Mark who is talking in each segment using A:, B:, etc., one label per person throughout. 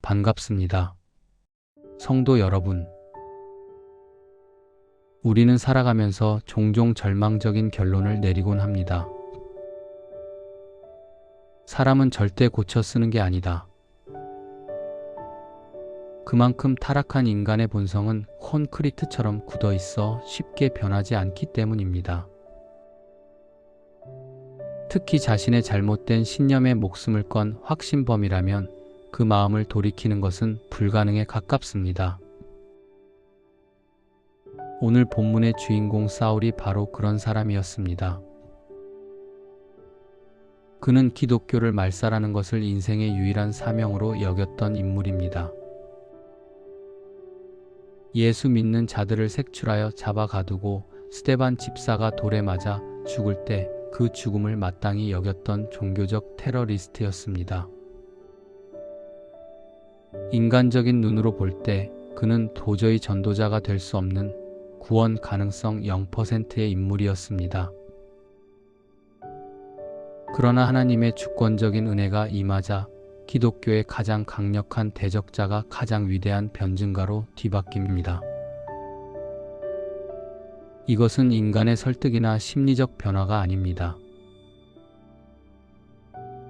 A: 반갑습니다. 성도 여러분, 우리는 살아가면서 종종 절망적인 결론을 내리곤 합니다. 사람은 절대 고쳐 쓰는 게 아니다. 그만큼 타락한 인간의 본성은 콘크리트처럼 굳어 있어 쉽게 변하지 않기 때문입니다. 특히 자신의 잘못된 신념에 목숨을 건 확신범이라면 그 마음을 돌이키는 것은 불가능에 가깝습니다. 오늘 본문의 주인공 사울이 바로 그런 사람이었습니다. 그는 기독교를 말살하는 것을 인생의 유일한 사명으로 여겼던 인물입니다. 예수 믿는 자들을 색출하여 잡아 가두고 스데반 집사가 돌에 맞아 죽을 때 그 죽음을 마땅히 여겼던 종교적 테러리스트였습니다. 인간적인 눈으로 볼 때 그는 도저히 전도자가 될 수 없는 구원 가능성 0%의 인물이었습니다. 그러나 하나님의 주권적인 은혜가 임하자 기독교의 가장 강력한 대적자가 가장 위대한 변증가로 뒤바뀝니다. 이것은 인간의 설득이나 심리적 변화가 아닙니다.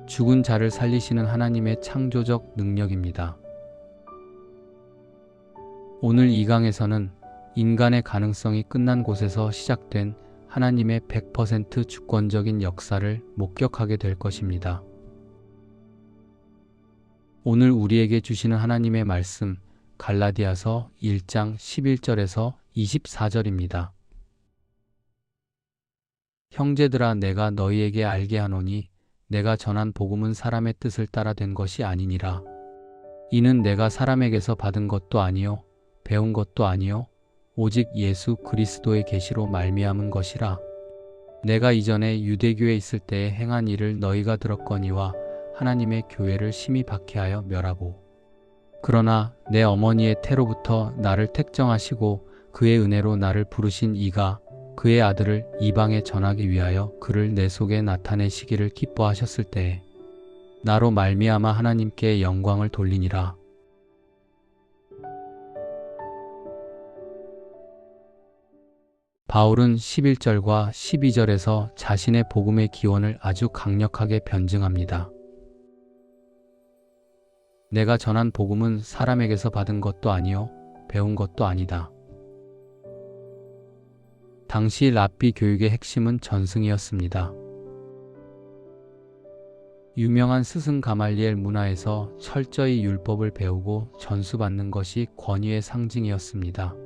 A: 죽은 자를 살리시는 하나님의 창조적 능력입니다. 오늘 이 강에서는 인간의 가능성이 끝난 곳에서 시작된 하나님의 100% 주권적인 역사를 목격하게 될 것입니다. 오늘 우리에게 주시는 하나님의 말씀, 갈라디아서 1장 11절에서 24절입니다. 형제들아, 내가 너희에게 알게 하노니 내가 전한 복음은 사람의 뜻을 따라 된 것이 아니니라. 이는 내가 사람에게서 받은 것도 아니요 배운 것도 아니요 오직 예수 그리스도의 계시로 말미암은 것이라. 내가 이전에 유대교에 있을 때에 행한 일을 너희가 들었거니와 하나님의 교회를 심히 박해하여 멸하고, 그러나 내 어머니의 태로부터 나를 택정하시고 그의 은혜로 나를 부르신 이가 그의 아들을 이방에 전하기 위하여 그를 내 속에 나타내시기를 기뻐하셨을 때에 나로 말미암아 하나님께 영광을 돌리니라. 바울은 11절과 12절에서 자신의 복음의 기원을 아주 강력하게 변증합니다. 내가 전한 복음은 사람에게서 받은 것도 아니요 배운 것도 아니다. 당시 랍비 교육의 핵심은 전승이었습니다. 유명한 스승 가말리엘 문화에서 철저히 율법을 배우고 전수받는 것이 권위의 상징이었습니다.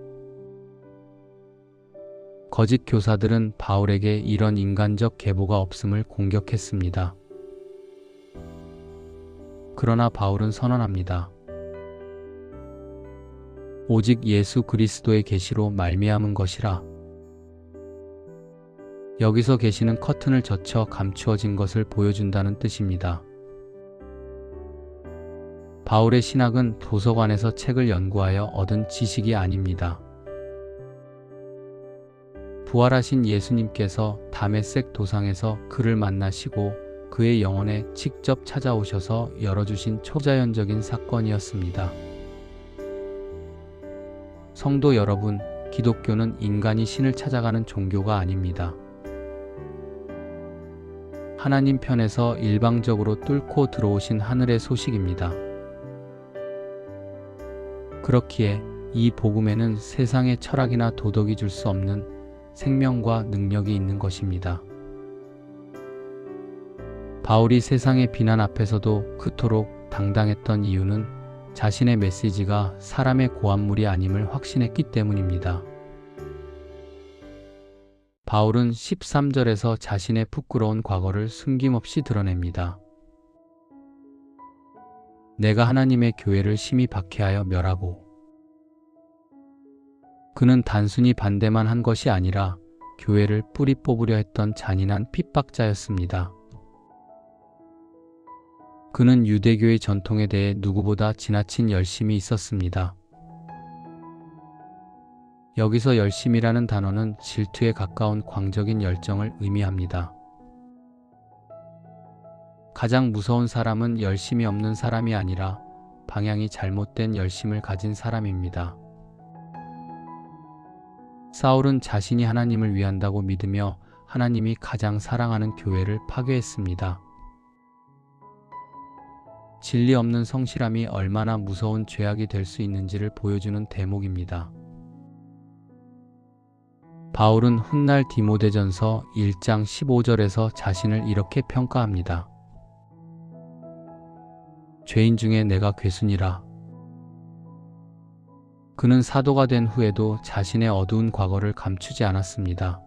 A: 거짓 교사들은 바울에게 이런 인간적 계보가 없음을 공격했습니다. 그러나 바울은 선언합니다. 오직 예수 그리스도의 계시로 말미암은 것이라. 여기서 계시는 커튼을 젖혀 감추어진 것을 보여준다는 뜻입니다. 바울의 신학은 도서관에서 책을 연구하여 얻은 지식이 아닙니다. 부활하신 예수님께서 다메섹 도상에서 그를 만나시고 그의 영혼에 직접 찾아오셔서 열어주신 초자연적인 사건이었습니다. 성도 여러분, 기독교는 인간이 신을 찾아가는 종교가 아닙니다. 하나님 편에서 일방적으로 뚫고 들어오신 하늘의 소식입니다. 그렇기에 이 복음에는 세상의 철학이나 도덕이 줄 수 없는 생명과 능력이 있는 것입니다. 바울이 세상의 비난 앞에서도 그토록 당당했던 이유는 자신의 메시지가 사람의 고안물이 아님을 확신했기 때문입니다. 바울은 13절에서 자신의 부끄러운 과거를 숨김없이 드러냅니다. 내가 하나님의 교회를 심히 박해하여 멸하고, 그는 단순히 반대만 한 것이 아니라 교회를 뿌리 뽑으려 했던 잔인한 핍박자였습니다. 그는 유대교의 전통에 대해 누구보다 지나친 열심이 있었습니다. 여기서 열심이라는 단어는 질투에 가까운 광적인 열정을 의미합니다. 가장 무서운 사람은 열심이 없는 사람이 아니라 방향이 잘못된 열심을 가진 사람입니다. 사울은 자신이 하나님을 위한다고 믿으며 하나님이 가장 사랑하는 교회를 파괴했습니다. 진리 없는 성실함이 얼마나 무서운 죄악이 될 수 있는지를 보여주는 대목입니다. 바울은 훗날 디모데전서 1장 15절에서 자신을 이렇게 평가합니다. 죄인 중에 내가 괴순이라. 그는 사도가 된 후에도 자신의 어두운 과거를 감추지 않았습니다.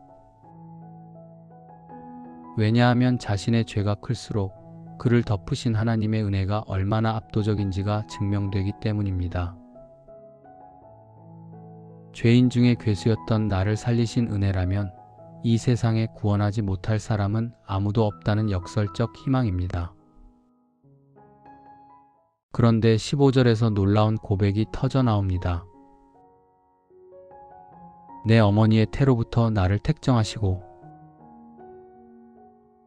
A: 왜냐하면 자신의 죄가 클수록 그를 덮으신 하나님의 은혜가 얼마나 압도적인지가 증명되기 때문입니다. 죄인 중에 괴수였던 나를 살리신 은혜라면 이 세상에 구원하지 못할 사람은 아무도 없다는 역설적 희망입니다. 그런데 15절에서 놀라운 고백이 터져 나옵니다. 내 어머니의 태로부터 나를 택정하시고.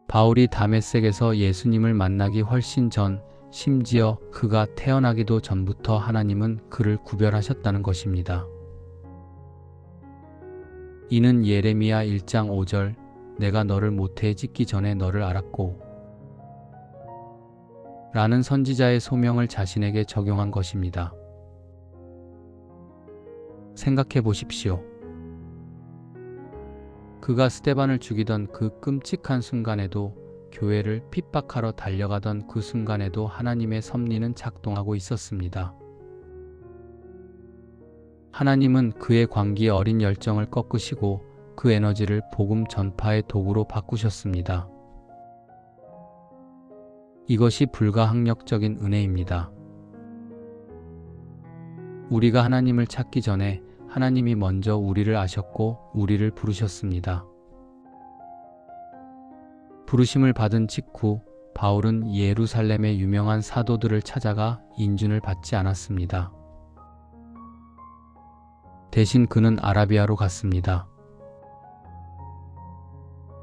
A: 바울이 다메섹에서 예수님을 만나기 훨씬 전, 심지어 그가 태어나기도 전부터 하나님은 그를 구별하셨다는 것입니다. 이는 예레미야 1장 5절, 내가 너를 모태에 짓기 전에 너를 알았고 라는 선지자의 소명을 자신에게 적용한 것입니다. 생각해 보십시오. 그가 스데반을 죽이던 그 끔찍한 순간에도, 교회를 핍박하러 달려가던 그 순간에도 하나님의 섭리는 작동하고 있었습니다. 하나님은 그의 광기의 어린 열정을 꺾으시고 그 에너지를 복음 전파의 도구로 바꾸셨습니다. 이것이 불가항력적인 은혜입니다. 우리가 하나님을 찾기 전에 하나님이 먼저 우리를 아셨고 우리를 부르셨습니다. 부르심을 받은 직후 바울은 예루살렘의 유명한 사도들을 찾아가 인준을 받지 않았습니다. 대신 그는 아라비아로 갔습니다.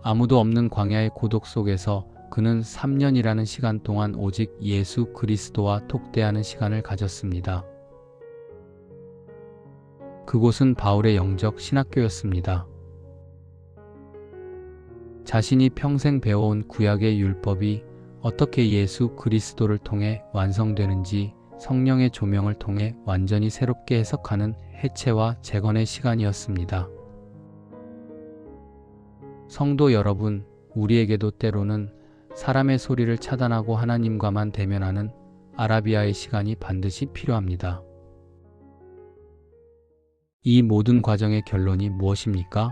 A: 아무도 없는 광야의 고독 속에서 그는 3년이라는 시간 동안 오직 예수 그리스도와 톡대하는 시간을 가졌습니다. 그곳은 바울의 영적 신학교였습니다. 자신이 평생 배워온 구약의 율법이 어떻게 예수 그리스도를 통해 완성되는지 성령의 조명을 통해 완전히 새롭게 해석하는 해체와 재건의 시간이었습니다. 성도 여러분, 우리에게도 때로는 사람의 소리를 차단하고 하나님과만 대면하는 아라비아의 시간이 반드시 필요합니다. 이 모든 과정의 결론이 무엇입니까?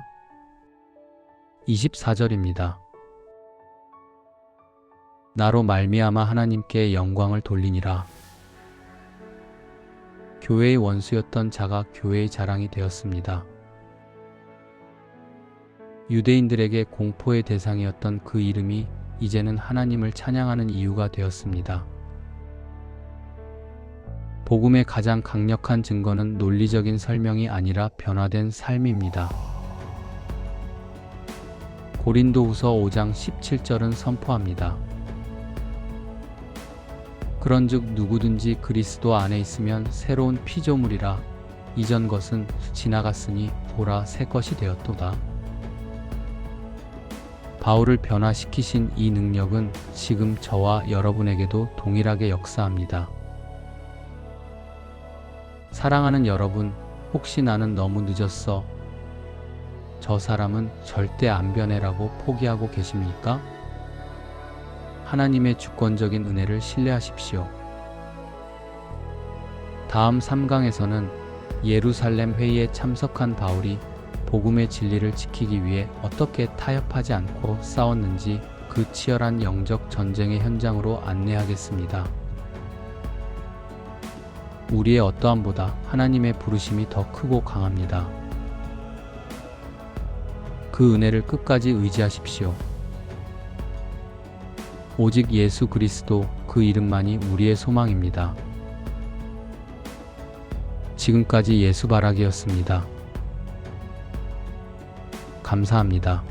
A: 24절입니다. 나로 말미암아 하나님께 영광을 돌리니라. 교회의 원수였던 자가 교회의 자랑이 되었습니다. 유대인들에게 공포의 대상이었던 그 이름이 이제는 하나님을 찬양하는 이유가 되었습니다. 복음의 가장 강력한 증거는 논리적인 설명이 아니라 변화된 삶입니다. 고린도후서 5장 17절은 선포합니다. 그런즉 누구든지 그리스도 안에 있으면 새로운 피조물이라. 이전 것은 지나갔으니 보라 새 것이 되었도다. 바울을 변화시키신 이 능력은 지금 저와 여러분에게도 동일하게 역사합니다. 사랑하는 여러분, 혹시 나는 너무 늦었어, 저 사람은 절대 안 변해라고 포기하고 계십니까? 하나님의 주권적인 은혜를 신뢰하십시오. 다음 3강에서는 예루살렘 회의에 참석한 바울이 복음의 진리를 지키기 위해 어떻게 타협하지 않고 싸웠는지 그 치열한 영적 전쟁의 현장으로 안내하겠습니다. 우리의 어떠함보다 하나님의 부르심이 더 크고 강합니다. 그 은혜를 끝까지 의지하십시오. 오직 예수 그리스도, 그 이름만이 우리의 소망입니다. 지금까지 예수 바라기였습니다. 감사합니다.